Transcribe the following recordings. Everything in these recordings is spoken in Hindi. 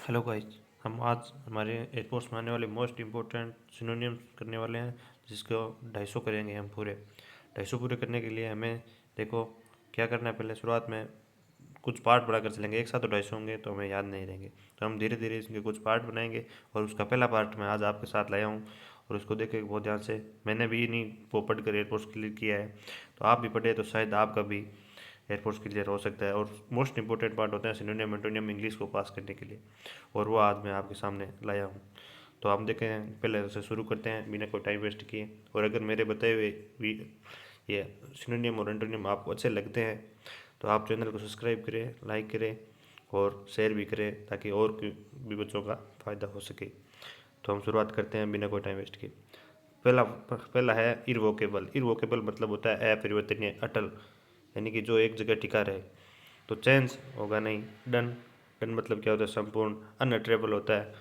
Hello guys. हम आज हमारे एयरपोर्ट्स में आने वाले मोस्ट इम्पोर्टेंट सिनोनिम्स करने वाले हैं, जिसको 250 करेंगे हम पूरे। 250 पूरे करने के लिए हमें देखो क्या करना है। पहले शुरुआत में कुछ पार्ट बनाकर चलेंगे, एक साथ तो 250 होंगे तो हमें याद नहीं रहेंगे, तो हम धीरे धीरे इसके कुछ पार्ट बनाएंगे। और उसका पहला पार्ट मैं आज आपके साथ लाया हूँ और उसको देखें बहुत ध्यान से। मैंने भी नहीं वो पढ़ कर एयरपोर्ट्स क्लियर किया है, तो आप भी पढ़े तो शायद आपका भी एयरपोर्ट्स क्लियर हो सकता है। और मोस्ट इंपॉर्टेंट पार्ट होता है सिनोनियम एंटोनियम इंग्लिश को पास करने के लिए, और वो आज मैं आपके सामने लाया हूँ। तो हम देखें, पहले से शुरू करते हैं बिना कोई टाइम वेस्ट किए। और अगर मेरे बताए हुए ये सिनोनियम और एंटोनियम आपको अच्छे लगते हैं तो आप चैनल को सब्सक्राइब करें, लाइक करें और शेयर भी करें, ताकि और भी बच्चों का फ़ायदा हो सके। तो हम शुरुआत करते हैं बिना कोई टाइम वेस्ट किए। पहला पहला है इरवोकेबल। इरवोकेबल मतलब होता है अपरिवर्तनीय, अटल, यानी कि जो एक जगह टिका रहे। तो चेंज होगा नहीं। डन। डन मतलब क्या होता है? संपूर्ण। अनअल्टरेबल होता है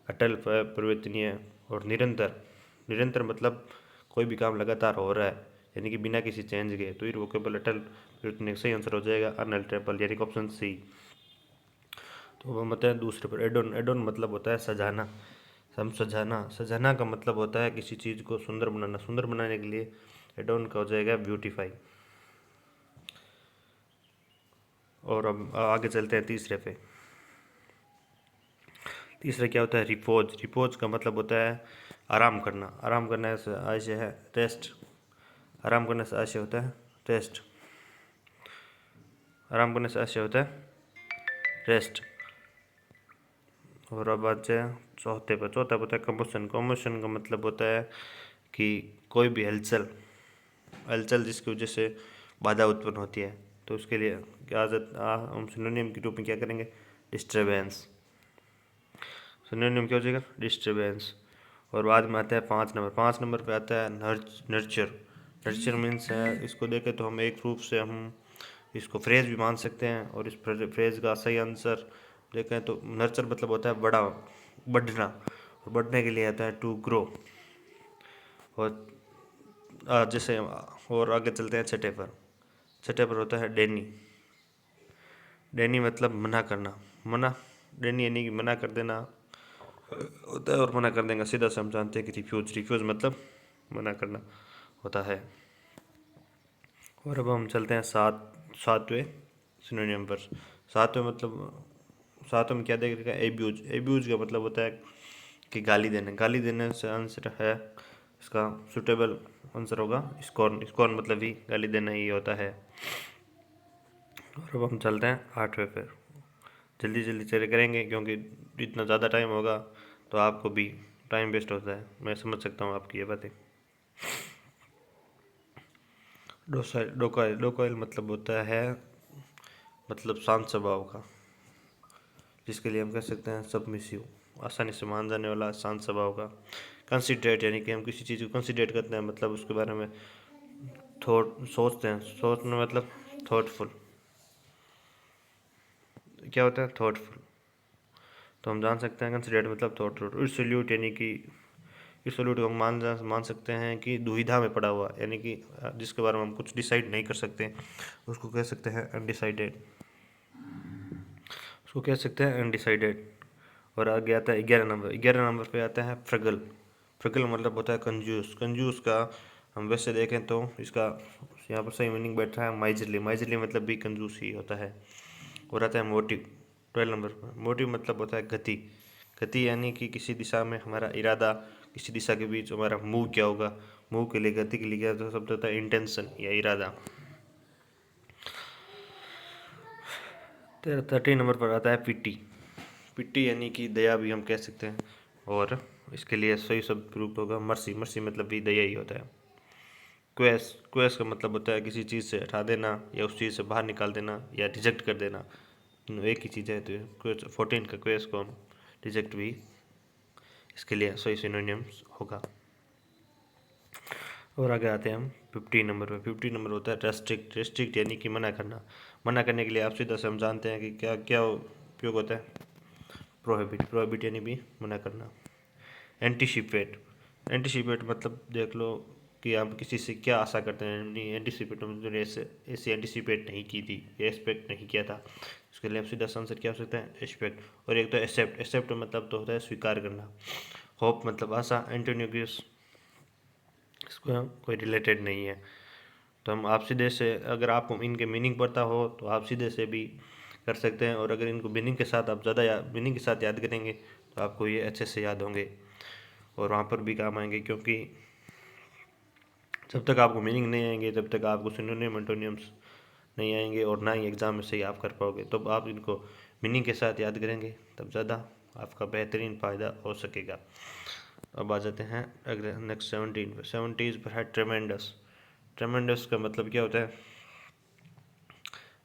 अटल, परिवर्तनीय और निरंतर। निरंतर मतलब कोई भी काम लगातार हो रहा है, यानी कि बिना किसी चेंज के। तो इरवोकेबल, अटल, परिवर्तनीय सही आंसर हो जाएगा अनअल्टरेबल, यानी कि ऑप्शन सी। तो हम बताएं दूसरे पर एडोन। एडोन मतलब होता है सजाना। हम सजाना, सजाना का मतलब होता है किसी चीज़ को सुंदर बनाना। सुंदर बनाने के लिए एडोन का हो जाएगा ब्यूटीफाई। और अब आगे चलते हैं तीसरे पे। तीसरा क्या होता है? रिपोज। रिपोज का मतलब होता है आराम करना। आराम करने से आशय है रेस्ट। आराम करने से आशय होता है रेस्ट। आराम करने से आशय होता है रेस्ट। और अब बात है चौथे पर। चौथा होता है कम्बशन। कम्बशन का मतलब होता है कि कोई भी हलचल, हलचल जिसकी वजह से बाधा उत्पन्न होती है। तो उसके लिए क्या हम सिनोनिम के रूप में क्या करेंगे? डिस्टर्बेंस। सिनोनिम क्या हो जाएगा? डिस्टर्बेंस। और बाद में आता है 5 नंबर। 5 नंबर पे आता है नर्चर। नर्चर मीन्स है, इसको देखें तो हम एक रूप से हम इसको फ्रेज भी मान सकते हैं, और इस फ्रेज का सही आंसर देखें तो नर्चर मतलब होता है बड़ा, बढ़ना। और बढ़ने के लिए आता है टू ग्रो। और जैसे और आगे चलते हैं छठे पर। छठे पर होता है डेनी। डेनी मतलब मना करना। मना, डेनी यानी कि मना कर देना होता है। और मना कर देंगे सीधा से हम जानते हैं कि रिफ्यूज। रिफ्यूज मतलब मना करना होता है। और अब हम चलते हैं सातवें सिनोनियम पर। सातवें मतलब, सातवें में क्या देखेगा? एब्यूज। एब्यूज का मतलब होता है कि गाली देना। गाली देने से आंसर है इसका सुटेबल आंसर होगा स्कॉर्न। स्कॉर्न मतलब भी गाली देना ही होता है। और अब हम चलते हैं आठवें पर। जल्दी जल्दी चले करेंगे, क्योंकि इतना ज़्यादा टाइम होगा तो आपको भी टाइम वेस्ट होता है। मैं समझ सकता हूँ आपकी ये बातें। डोसाइल। डोकाइल। डोकाइल मतलब होता है मतलब शांत स्वभाव का, जिसके लिए हम कह सकते हैं सबमिसिव, आसानी से मान जाने वाला, शांत स्वभाव का। कंसिडरेट यानी कि हम किसी चीज़ को कंसिडरेट करते हैं, मतलब उसके बारे में थॉट सोचते हैं। सोचना मतलब थॉटफुल। क्या होता है? थॉटफुल। तो हम जान सकते हैं कंसिडरेट मतलब थॉटफुल। इर्सोल्यूट यानी कि इर्सोल्यूट को हम मान सकते हैं कि दुविधा में पड़ा हुआ, यानी कि जिसके बारे में हम कुछ डिसाइड नहीं कर सकते, उसको कह सकते हैं अनडिसाइडेड। उसको कह सकते हैं अनडिसाइडेड। और आगे आता है 11 नंबर। 11 नंबर पे आता है फ्रगल। फ्रगल मतलब होता है कंजूस। कंजूस का हम वैसे देखें तो इसका यहाँ पर सही मीनिंग बैठ रहा है माइजरली। माइजरली मतलब भी कंजूस ही होता है। और आता है मोटिव। 12 नंबर पर। मोटिव मतलब होता है गति। गति यानी कि किसी दिशा में हमारा इरादा, किसी दिशा के बीच हमारा मूव क्या होगा। मूव के लिए, गति के लिए क्या तो शब्द होता है? इंटेंशन या इरादा। 13 नंबर पर आता है पिट्टी। पिट्टी यानी कि दया भी हम कह सकते हैं, और इसके लिए सही शब्द रूप होगा मर्सी। मर्सी मतलब भी दया ही होता है। क्वेस। क्वेस का मतलब होता है किसी चीज़ से हटा देना, या उस चीज़ से बाहर निकाल देना, या रिजेक्ट कर देना। एक ही चीज़ है, तो क्वेस 14 का क्वेस को हम रिजेक्ट भी इसके लिए सही सिनोनिम्स होगा। और आगे आते हैं हम 15 नंबर पे। 15 नंबर होता है रेस्ट्रिक्ट। रेस्ट्रिक्ट यानी कि मना करना। मना करने के लिए आप सीधा से हम जानते हैं कि क्या क्या उपयोग होता है? प्रोहिबिट। प्रोहिबिट यानी भी मना करना। एंटीसिपेट। एंटीसिपेट मतलब देख लो कि आप किसी से क्या आशा करते हैं, नहीं एंटिसिपेट, उन्होंने ऐसे एंटिसिपेट नहीं की थी, एक्सपेक्ट नहीं किया था। उसके लिए आप सीधा आंसर क्या हो सकता है, एक्सपेक्ट। और एक तो एक्सेप्ट, एक्सेप्ट मतलब तो होता है स्वीकार करना। होप मतलब आशा, एंटोनियो गिव्स इसको कोई रिलेटेड नहीं है। तो हम आप सीधे से, अगर आपको इनके मीनिंग पता हो तो आप सीधे से भी कर सकते हैं, और अगर इनको मीनिंग के साथ आप ज़्यादा मीनिंग के साथ याद करेंगे तो आपको ये अच्छे से याद होंगे और वहाँ पर भी काम आएंगे। क्योंकि जब तक आपको मीनिंग नहीं आएंगे तब तक आपको सिनोनिम एंटोनियम्स नहीं आएंगे, और ना ही एग्ज़ाम में सही आप कर पाओगे। तो आप इनको मीनिंग के साथ याद करेंगे तब ज़्यादा आपका बेहतरीन फ़ायदा हो सकेगा। अब आ जाते हैं अगले नेक्स्ट 17 पे। 70 पर है ट्रेमेंडस। ट्रेमेंडस का मतलब क्या होता है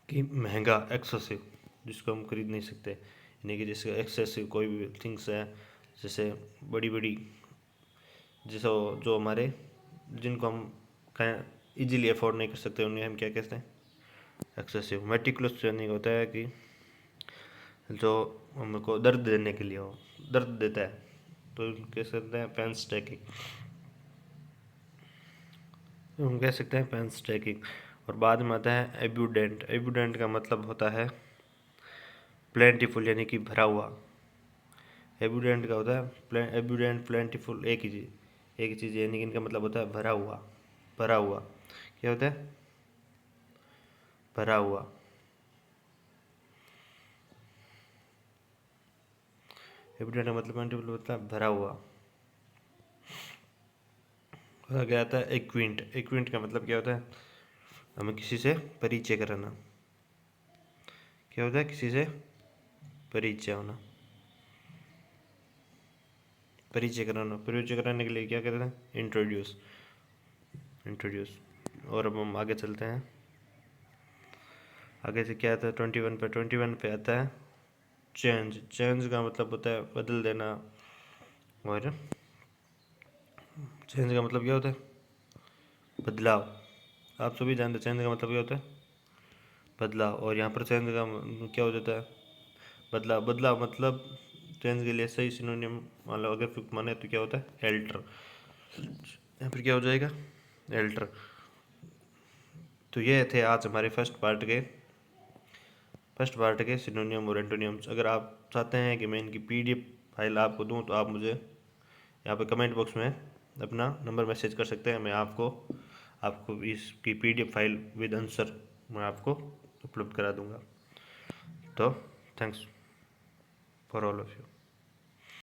कि महंगा, एक्सेसिव, जिसको हम खरीद नहीं सकते, यानी कि जिसका एक्सेसिव कोई भी थिंग्स है, जैसे बड़ी बड़ी, जैसे जो हमारे, जिनको हम कहें इजीली अफोर्ड नहीं कर सकते, उन्हें हम क्या कहते हैं, एक्सेसिव। मेटिकुलस ट्रेनिंग होता है कि जो हमको दर्द देने के लिए हो, दर्द देता है, तो कह सकते हैं पेनस्टेकिंग, हम कह सकते हैं पेनस्टेकिंग। और बाद में आता है एब्यूडेंट। एब्यूडेंट का मतलब होता है प्लेंटीफुल, यानी कि भरा हुआ। एब्यूडेंट का होता है एब्यूडेंट, प्लेंटीफुल, एक ही चीज़, यानी कि इनका मतलब होता है भरा हुआ। भरा हुआ क्या होता है, भरा हुआ। एब्यूडेंट का मतलब प्लेंटीफुल होता है भरा हुआ। आगे आता है एक्विंट। एक्विंट का मतलब क्या होता है, हमें किसी से परिचय कराना। क्या होता है, किसी से परिचय होना, परिचय कराना। परिचय कराने के लिए क्या कहते हैं, इंट्रोड्यूस, इंट्रोड्यूस। और अब हम आगे चलते हैं। आगे से क्या आता है 21 पे। 21 पे आता है चेंज। चेंज का मतलब होता है बदल देना। और चेंज का मतलब क्या होता है, बदलाव। आप सभी जानते हैं चेंज का मतलब क्या होता है, बदलाव। और यहाँ पर चेंज का क्या हो जाता है, बदलाव। बदलाव मतलब चेंज के लिए सही सिनोनियम मान लो, अगर फिर माने तो क्या होता है, एल्टर। यहाँ पर क्या हो जाएगा, एल्टर। तो ये थे आज हमारे फर्स्ट पार्ट के सिनोनियम और एंटोनियम्स। अगर आप चाहते हैं कि मैं इनकी पीडीएफ फाइल आपको दूं तो आप मुझे यहाँ पे कमेंट बॉक्स में अपना नंबर मैसेज कर सकते हैं। मैं आपको इसकी पीडीएफ फाइल विद आंसर मैं आपको उपलब्ध करा दूंगा। तो thanks for all of you.